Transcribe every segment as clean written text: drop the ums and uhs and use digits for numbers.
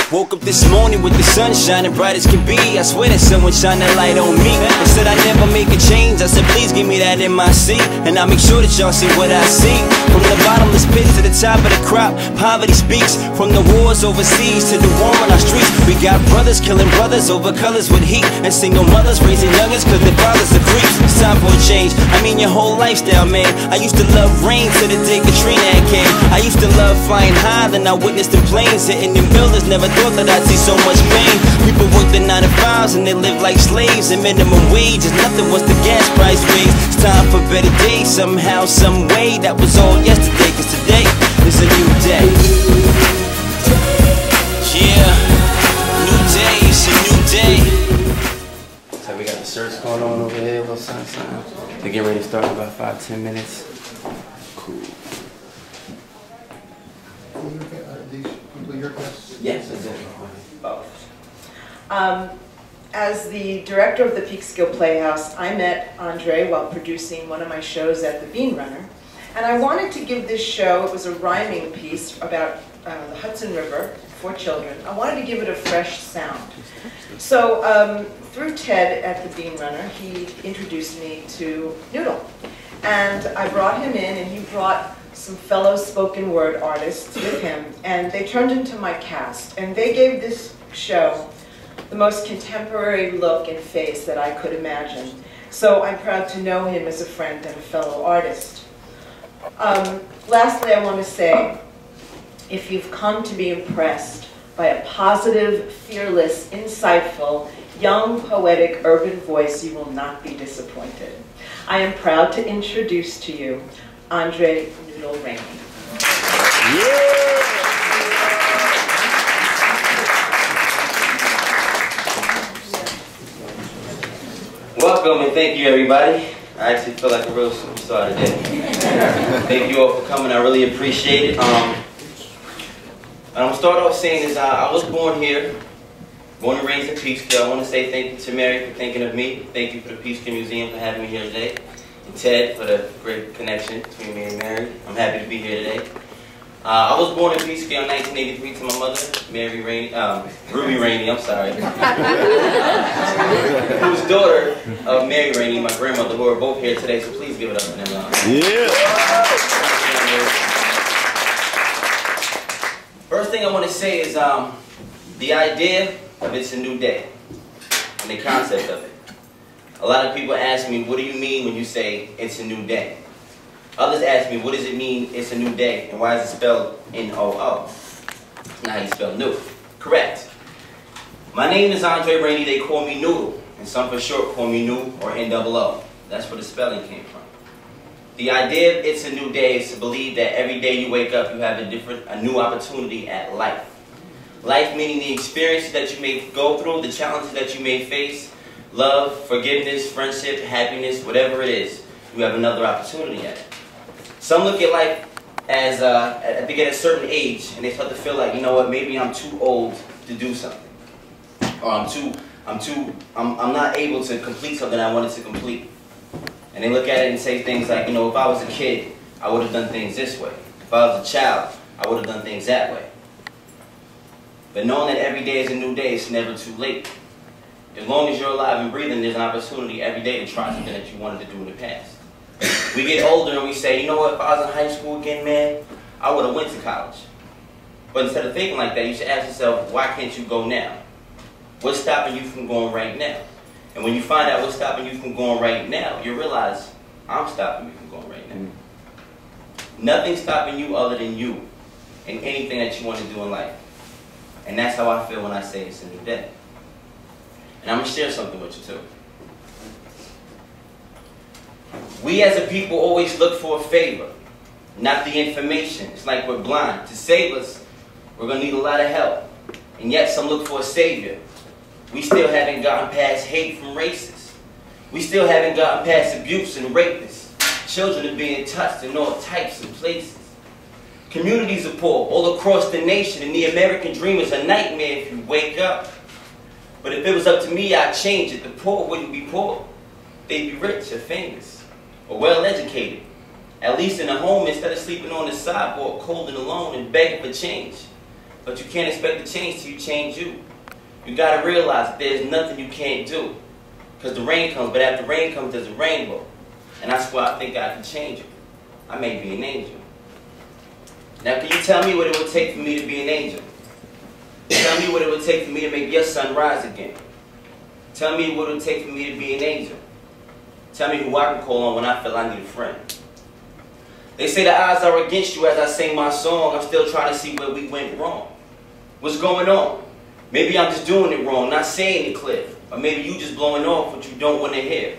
Woke up this morning with the sun shining bright as can be. I swear that someone shined that light on me. They said I never make a change. I said please give me that in my seat, and I'll make sure that y'all see what I see. From the bottomless pit to the top of the crop, poverty speaks. From the wars overseas to the war on our streets, we got brothers killing brothers over colors with heat, and single mothers raising youngins cause their fathers are creeps. It's time for a change, I mean your whole lifestyle, man. I used to love rain till the day Katrina had came. I used to love flying high, then I witnessed the planes hitting them buildings. Never thought that I'd see so much pain. People work the 9 to 5s and they live like slaves, and minimum wage is nothing once the gas price raised. It's time for better days, somehow, some way. That was all yesterday, cause today is a new day. Yeah, new day, it's a new day. So we got the search going on over here, little sunshine. They're getting ready to start in about 5-10 minutes. Cool. These people your class? Yes, exactly. As the director of the Peekskill Playhouse, I met Andre while producing one of my shows at the B.U.R.N. And I wanted to give this show, it was a rhyming piece about the Hudson River for children. I wanted to give it a fresh sound. So through Ted at the B.U.R.N, he introduced me to Noodle. And I brought him in, and he brought some fellow spoken word artists with him, and they turned into my cast, and they gave this show the most contemporary look and face that I could imagine. So I'm proud to know him as a friend and a fellow artist. Lastly, I want to say, if you've come to be impressed by a positive, fearless, insightful, young, poetic, urban voice, you will not be disappointed. I am proud to introduce to you Andre RAINEY. Yeah. Welcome and thank you, everybody. I actually feel like a real superstar today. Thank you all for coming. I really appreciate it. And I'm gonna start off saying is I was born here, born and raised in Peekskill. I want to say thank you to Mary for thinking of me. Thank you for the Peekskill Museum for having me here today. And Ted for the great connection between me and Mary. I'm happy to be here today. I was born in Peekskill in 1983 to my mother, Ruby Rainey, I'm sorry. Who's daughter of Mary Rainey, my grandmother, who are both here today, so please give it up for them. Yeah. First thing I want to say is the idea of it's a new day and the concept of it. A lot of people ask me, what do you mean when you say it's a new day? Others ask me, what does it mean it's a new day, and why is it spelled N-O-O? Not how you spell new. Correct. My name is Andre RAINEY. They call me Noodle, and some for short call me New or N-O-O. That's where the spelling came from. The idea of it's a new day is to believe that every day you wake up, you have a new opportunity at life. Life meaning the experiences that you may go through, the challenges that you may face, love, forgiveness, friendship, happiness, whatever it is, you have another opportunity at it. Some look at life as they get a certain age and they start to feel like, you know what, maybe I'm too old to do something, or I'm not able to complete something I wanted to complete. And they look at it and say things like, you know, if I was a kid, I would have done things this way. If I was a child, I would have done things that way. But knowing that every day is a new day, it's never too late. As long as you're alive and breathing, there's an opportunity every day to try something that you wanted to do in the past. We get older and we say, you know what, if I was in high school again, man, I would have went to college. But instead of thinking like that, you should ask yourself, why can't you go now? What's stopping you from going right now? And when you find out what's stopping you from going right now, you realize, I'm stopping you from going right now. Nothing's stopping you other than you and anything that you want to do in life. And that's how I feel when I say it's a new day. And I'm going to share something with you too. We as a people always look for a favor, not the information. It's like we're blind. To save us, we're going to need a lot of help. And yet some look for a savior. We still haven't gotten past hate from racists. We still haven't gotten past abuse and rapists. Children are being touched in all types of places. Communities are poor all across the nation, and the American dream is a nightmare if you wake up. But if it was up to me, I'd change it. The poor wouldn't be poor. They'd be rich or famous or well-educated. At least in a home instead of sleeping on the sidewalk, cold and alone and begging for change. But you can't expect to change till you change you. You gotta realize that there's nothing you can't do. Because the rain comes, but after rain comes, there's a rainbow. And that's why I think God can change you. I may be an angel. Now, can you tell me what it would take for me to be an angel? Tell me what it would take for me to make your sun rise again. Tell me what it would take for me to be an angel. Tell me who I can call on when I feel I need a friend. They say the odds are against you as I sing my song. I'm still trying to see where we went wrong. What's going on? Maybe I'm just doing it wrong, not saying it clear. Or maybe you just blowing off what you don't want to hear.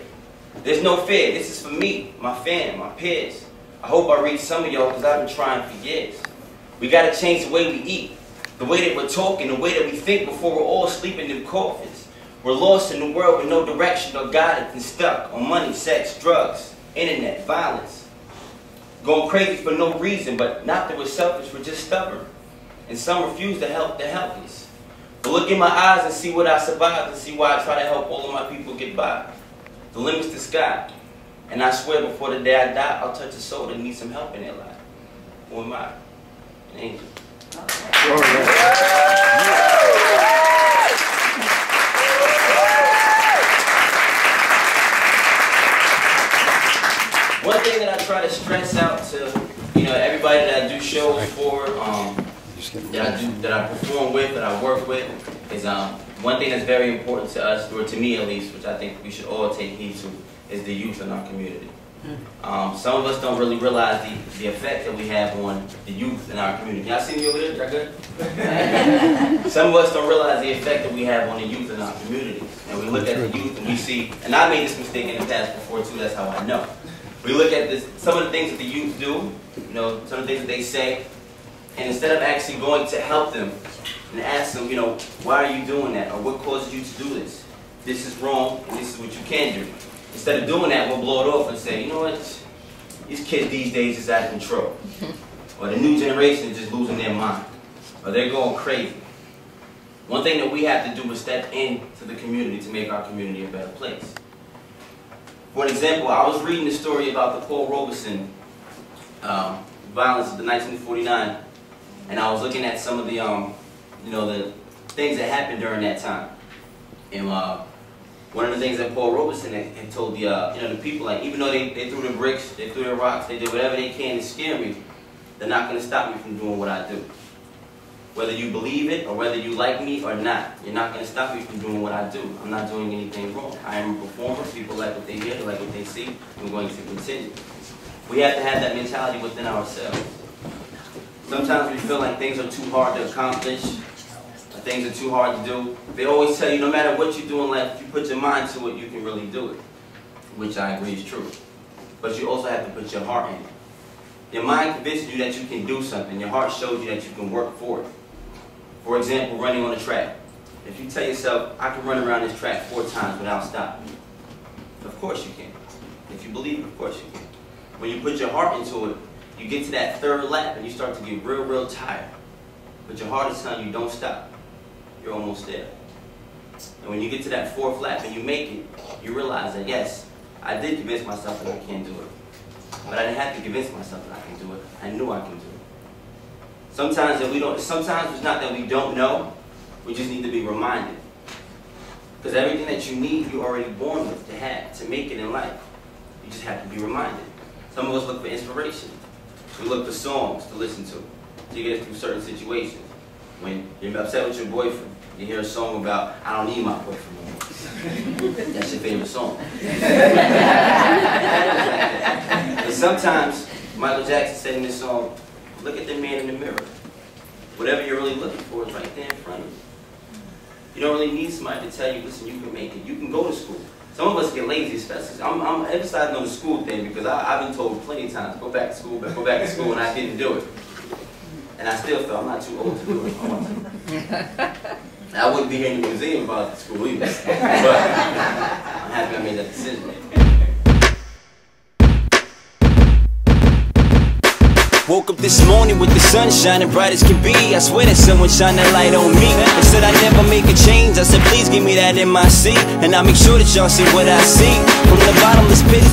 There's no fear. This is for me, my fam, my peers. I hope I reach some of y'all because I've been trying for years. We got to change the way we eat, the way that we're talking, the way that we think before we're all sleeping in coffins. We're lost in the world with no direction or guidance and stuck on money, sex, drugs, internet, violence. Going crazy for no reason, but not that we're selfish, we're just stubborn. And some refuse to help the helpless. But look in my eyes and see what I survived and see why I try to help all of my people get by. The limit's the sky. And I swear before the day I die, I'll touch a soul that needs some help in their life. Who am I? An angel. One thing that I try to stress out to everybody that I do shows for, that I perform with, that I work with, is one thing that's very important to us, or to me at least, which I think we should all take heed to, is the youth in our community. Some of us don't really realize the effect that we have on the youth in our community. Y'all see me over there? Y'all good? Some of us don't realize the effect that we have on the youth in our community. And we look at the youth and we see, and I made this mistake in the past before too, that's how I know. We look at some of the things that the youth do, some of the things that they say, and instead of actually going to help them and ask them, why are you doing that? Or what causes you to do this? This is wrong, and this is what you can do. Instead of doing that, we'll blow it off and say, you know what, these kids these days is out of control. Or the new generation is just losing their mind. Or they're going crazy. One thing that we have to do is step into the community to make our community a better place. For an example, I was reading the story about the Paul Robeson violence of the 1949, and I was looking at some of the, the things that happened during that time. And one of the things that Paul Robeson had told the people, like, even though they threw the bricks, they threw the rocks, they did whatever they can to scare me, they're not going to stop me from doing what I do. Whether you believe it or whether you like me or not, you're not going to stop me from doing what I do. I'm not doing anything wrong. I am a performer. People like what they hear, they like what they see. I'm going to continue. We have to have that mentality within ourselves. Sometimes we feel like things are too hard to accomplish, or things are too hard to do. They always tell you no matter what you do in life, if you put your mind to it, you can really do it, which I agree is true. But you also have to put your heart in it. Your mind convinces you that you can do something. Your heart shows you that you can work for it. For example, running on a track. If you tell yourself, I can run around this track 4 times without stopping, of course you can. If you believe it, of course you can. When you put your heart into it, you get to that 3rd lap and you start to get real, real tired. But your heart is telling you, don't stop. You're almost there. And when you get to that 4th lap and you make it, you realize that, yes, I did convince myself that I can't do it. But I didn't have to convince myself that I can do it. I knew I can do it. Sometimes it's not that we don't know, we just need to be reminded. Because everything that you need, you're already born with to have, to make it in life. You just have to be reminded. Some of us look for inspiration. We look for songs to listen to get us through certain situations. When you're upset with your boyfriend, you hear a song about, I don't need my boyfriend no more. That's your favorite song. But sometimes, Michael Jackson said in this song, look at the man in the mirror. Whatever you're really looking for is right there in front of you. You don't really need somebody to tell you, listen, you can make it. You can go to school. Some of us get lazy, especially. I'm emphasizing on the school thing because I've been told plenty of times, go back to school, and I didn't do it. And I still feel I'm not too old to do it. I wouldn't be here in the museum about the school either. But I'm happy I made that decision. Woke up this morning with the sun shining bright as can be. I swear that someone shined a light on me. They said I never make a change. I said please give me that in my seat, and I make sure that y'all see what I see. From the bottomless pit